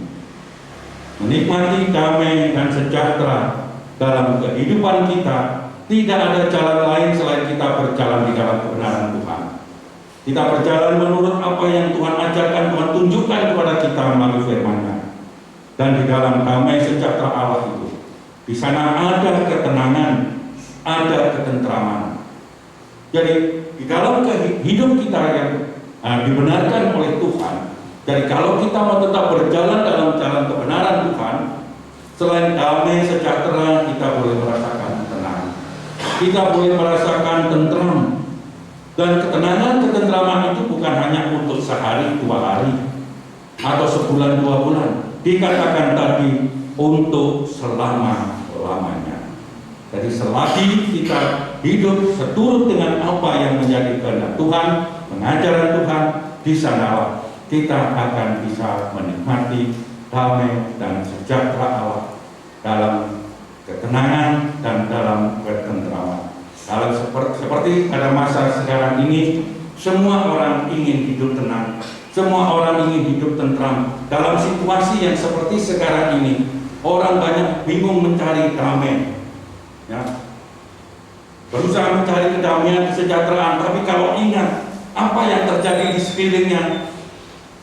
B: menikmati damai dan sejahtera dalam kehidupan kita, tidak ada jalan lain selain kita berjalan di dalam kebenaran Tuhan. Kita berjalan menurut apa yang Tuhan ajarkan, Tuhan tunjukkan kepada kita melalui firman-Nya. Dan di dalam damai sejahtera Allah itu, di sana ada ketenangan, ada ketentraman. Jadi di dalam hidup kita yang dibenarkan oleh Tuhan, jadi kalau kita mau tetap berjalan dalam jalan kebenaran Tuhan, selain damai sejahtera, kita boleh merasakan tenang, kita boleh merasakan tentram. Dan ketenangan, ketentraman itu bukan hanya untuk sehari, 2 hari, atau sebulan, 2 bulan. Dikatakan tadi untuk selama-lamanya. Jadi selagi kita hidup seturut dengan apa yang menjadi kehendak Tuhan, pengajaran Tuhan, di sanalah kita akan bisa menikmati damai dan sejahtera Allah dalam ketenangan dan dalam ketentraman. Kalau seperti pada masa sekarang ini, semua orang ingin hidup tenang, semua orang ingin hidup tentram. Dalam situasi yang seperti sekarang ini, orang banyak bingung mencari damai, ya, berusaha mencari kedamaian, kesejahteraan. Tapi kalau ingat apa yang terjadi di sekelilingnya,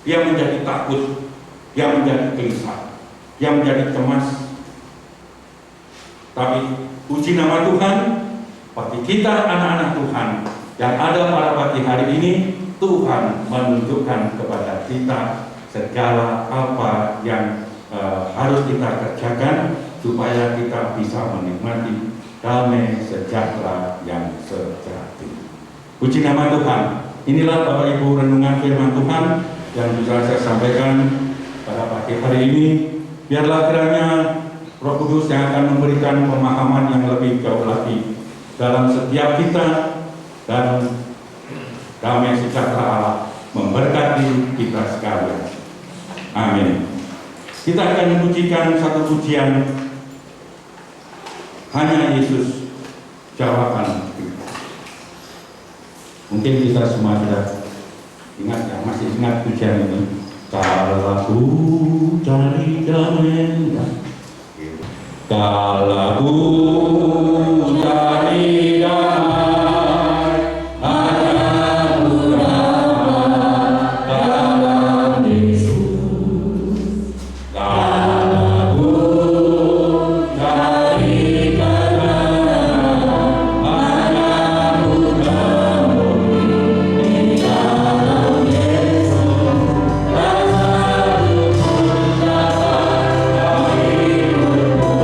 B: dia menjadi takut, dia menjadi gelisah, dia menjadi cemas. Tapi puji nama Tuhan, bagi kita anak-anak Tuhan yang ada pada pagi hari ini, Tuhan menunjukkan kepada kita segala apa yang harus kita kerjakan supaya kita bisa menikmati damai sejahtera yang sejati. Puji nama Tuhan. Inilah Bapak Ibu renungan firman Tuhan yang bisa saya sampaikan pada pagi hari ini. Biarlah kiranya Roh Kudus yang akan memberikan pemahaman yang lebih jauh lagi dalam setiap kita, dan damai sejahtera Allah memberkati kita sekalian. Amin. Kita akan memujikan satu pujian, Hanya Yesus Jawaban Kita. Mungkin kita semua sudah ingat, ya, masih ingat pujian ini. Kalau aku cari damai, kalau aku cari damai, hanya murah dalam Yesus. Kalau aku cari damai, hanya murah di dalam Yesus. Rasa duka dapat hidupku.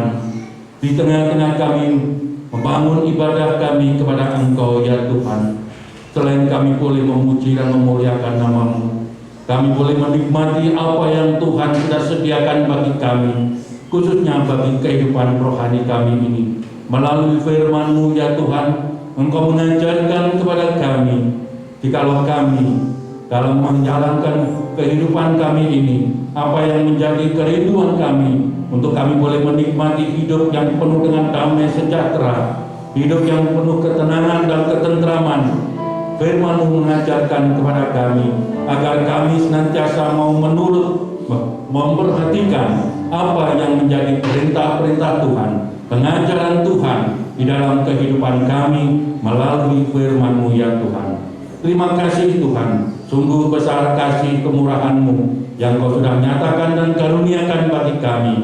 B: Tuhan, di tengah-tengah kami membangun ibadah kami kepada Engkau ya Tuhan. Selain kami boleh memuji dan memuliakan nama-Mu, kami boleh menikmati apa yang Tuhan sudah sediakan bagi kami, khususnya bagi kehidupan rohani kami ini. Melalui firman-Mu ya Tuhan, Engkau mengajarkan kepada kami, jikalau kami dalam menjalankan kehidupan kami ini, apa yang menjadi kerinduan kami, untuk kami boleh menikmati hidup yang penuh dengan damai sejahtera, hidup yang penuh ketenangan dan ketentraman. Firman-Mu mengajarkan kepada kami agar kami senantiasa mau menurut, memperhatikan apa yang menjadi perintah-perintah Tuhan, pengajaran Tuhan di dalam kehidupan kami melalui firman-Mu ya Tuhan. Terima kasih Tuhan, sungguh besar kasih kemurahan-Mu yang Kau sudah nyatakan dan karuniakan bagi kami.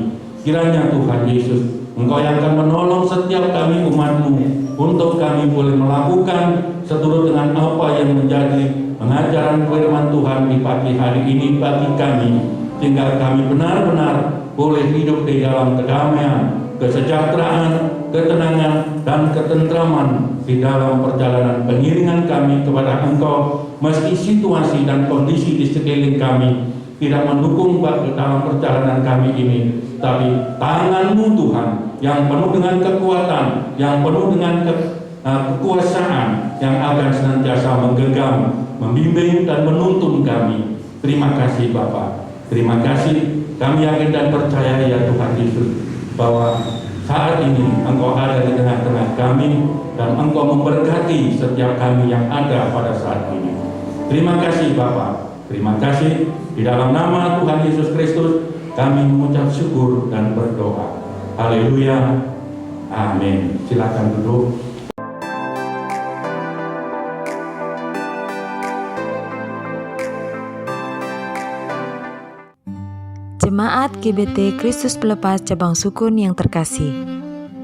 B: Kiranya Tuhan Yesus, Engkau yang akan menolong setiap kami umat-Mu, untuk kami boleh melakukan seturut dengan apa yang menjadi pengajaran firman Tuhan di pagi hari ini bagi kami, sehingga kami benar-benar boleh hidup di dalam kedamaian, kesejahteraan, ketenangan, dan ketentraman di dalam perjalanan pengiringan kami kepada Engkau, meski situasi dan kondisi di sekeliling kami tidak mendukung dalam perjalanan kami ini, tapi tangan-Mu Tuhan yang penuh dengan kekuatan, yang penuh dengan kekuasaan, yang akan senantiasa menggenggam, membimbing dan menuntun kami. Terima kasih Bapa. Terima kasih. Kami yakin dan percaya ya Tuhan Yesus, bahwa saat ini Engkau ada di tengah-tengah kami, dan Engkau memberkati setiap kami yang ada pada saat ini. Terima kasih Bapa. Terima kasih. Di dalam nama Tuhan Yesus Kristus kami mengucap syukur dan berdoa. Haleluya. Amin. Silakan duduk.
C: Jemaat GBT Kristus Pelepas Cabang Sukun yang terkasih,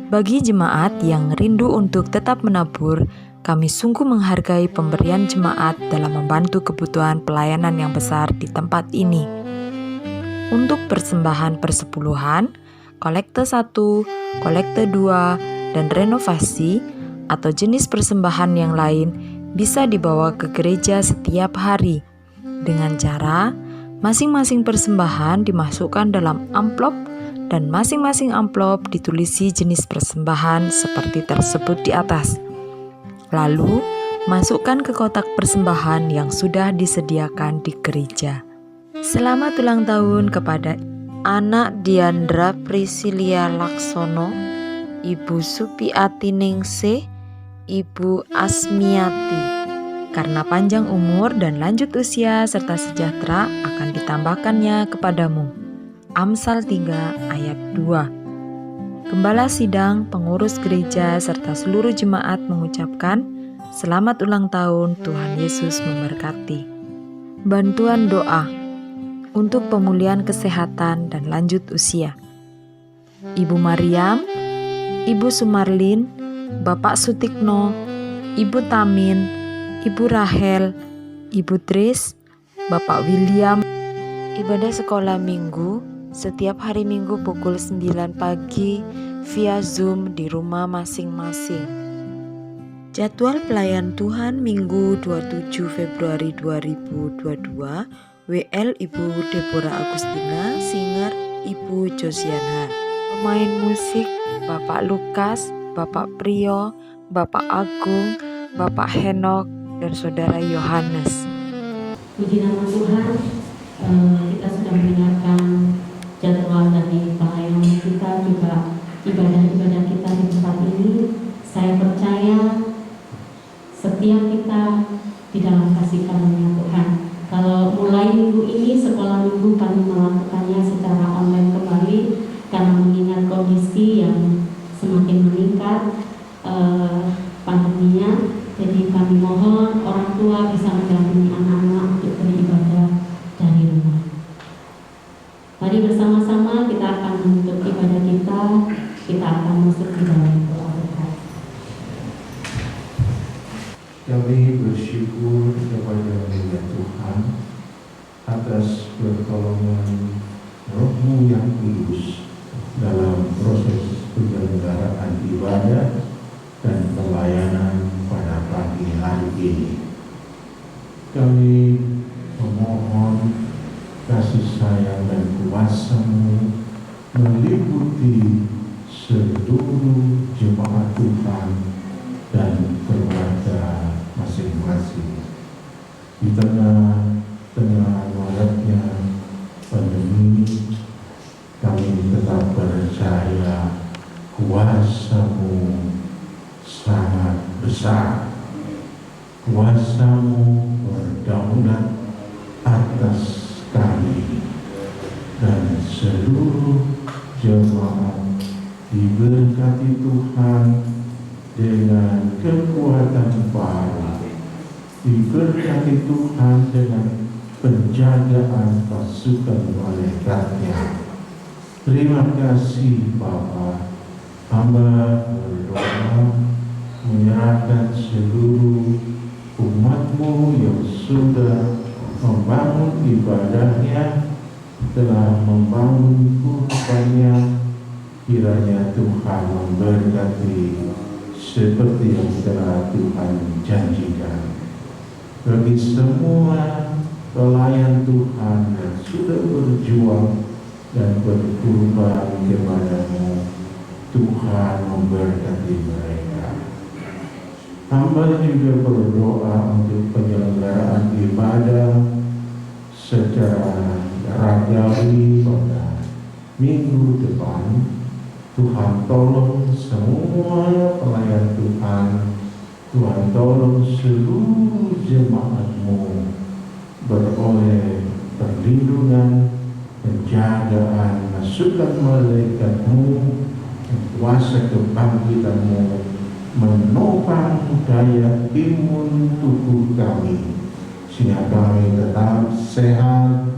C: bagi jemaat yang rindu untuk tetap menabur, kami sungguh menghargai pemberian jemaat dalam membantu kebutuhan pelayanan yang besar di tempat ini. Untuk persembahan persepuluhan, kolekte 1, kolekte 2, dan renovasi atau jenis persembahan yang lain bisa dibawa ke gereja setiap hari dengan cara masing-masing persembahan dimasukkan dalam amplop dan masing-masing amplop ditulisi jenis persembahan seperti tersebut di atas. Lalu, masukkan ke kotak persembahan yang sudah disediakan di gereja. Selamat ulang tahun kepada anak Diandra Priscilia Laksono, Ibu Supiati Ningsih, Ibu Asmiati. Karena panjang umur dan lanjut usia serta sejahtera akan ditambahkannya kepadamu. Amsal 3 ayat 2. Gembala sidang, pengurus gereja, serta seluruh jemaat mengucapkan selamat ulang tahun, Tuhan Yesus memberkati. Bantuan doa untuk pemulihan kesehatan dan lanjut usia. Ibu Mariam, Ibu Sumarlin, Bapak Sutikno, Ibu Tamin, Ibu Rahel, Ibu Tris, Bapak William. Ibadah sekolah minggu setiap hari Minggu pukul 9 pagi via Zoom di rumah masing-masing. Jadwal pelayan Tuhan Minggu 27 Februari 2022, WL Ibu Deborah Agustina, singer Ibu Josiana. Pemain musik Bapak Lukas, Bapak Priyo, Bapak Agung, Bapak Henok, dan Saudara Yohanes.
A: Puji nama Tuhan, kita sudah mendengarkan jadwal dari pelayanan kita, juga ibadah-ibadah kita di tempat ini. Saya percaya setiap kita di dalam kasih karunia Tuhan. Kalau mulai minggu ini, sekolah minggu kami melakukannya secara online kembali, karena mengingat kondisi yang semakin meningkat pandeminya. Jadi kami mohon orang tua bisa mendampingi anak-anak untuk beribadah dari rumah. Mari bersama-sama kita akan menutup ibadah kita akan masuk di dalam doa berkat.
D: Kami bersyukur kepada Tuhan atas pertolongan Roh-Mu yang kudus dalam proses ibadah dan pelayanan pada pagi hari ini. Kami memohon kasih sayang dan kuasa-Mu meliputi seluruh jemaat Tuhan dan keluarga masing-masing. Di tengah maraknya pandemi, kami tetap percaya kuasa-Mu sangat besar. Kuasa-Mu berdaulat atas kami, dan seluruh jemaat diberkati Tuhan dengan kekuatan baru, diberkati Tuhan dengan penjagaan pasukan malaikatnya. Terima kasih Bapa. Hamba berdoa menyerahkan seluruh umat-Mu yang sudah membangun ibadahnya, telah membangun kurbannya. Kiranya Tuhan memberkati seperti yang telah Tuhan janjikan. Bagi semua pelayan Tuhan yang sudah berjuang dan berkorban kepada-Mu, Tuhan memberkati mereka. Hamba juga berdoa untuk penyelenggaraan ibadah secara ragawi pada minggu depan. Tuhan tolong semua pelayan Tuhan, Tuhan tolong seluruh jemaat-Mu beroleh perlindungan, penjagaan, masukan malaikat-Mu, kuasa kebangkitan-Mu menopang daya imun tubuh kami, sehingga kami tetap sehat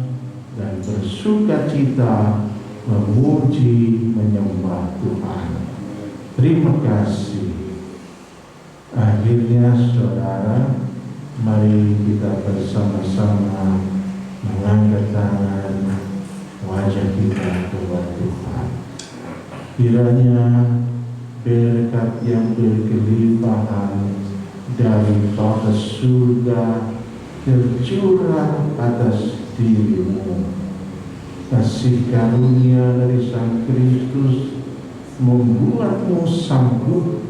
D: dan bersukacita memuji menyembah Tuhan. Terima kasih. Akhirnya saudara, mari kita bersama-sama mengangkat tangan, wajah kita kepada Tuhan. Kiranya berkat yang berkelimpahan dari Bapa surga tercurah atas diri-Mu. Kasih karunia dari Sang Kristus membuat-Mu sanggup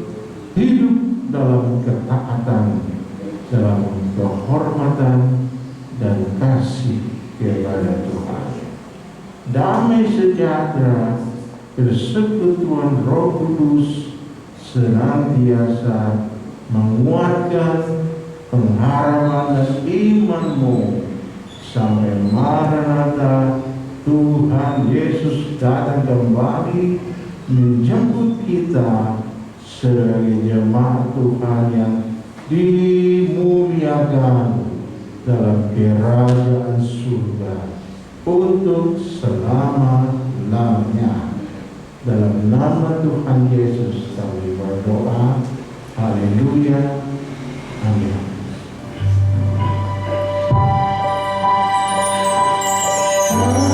D: hidup dalam ketaatan, dalam kehormatan dan kasih kepada Tuhan. Damai sejahtera persekutuan Roh Kudus senantiasa menguatkan pengharapan dan iman-Mu sampai Maranatha Tuhan Yesus datang kembali menjemput kita sebagai jemaat Tuhan yang dimuliakan dalam kerajaan surga untuk selama-lamanya. Dalam nama Tuhan Yesus kami berdoa. Haleluya. Amin.
E: Amin.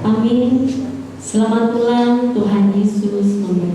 A: Amin. Selamat pulang, Tuhan Yesus memberkati.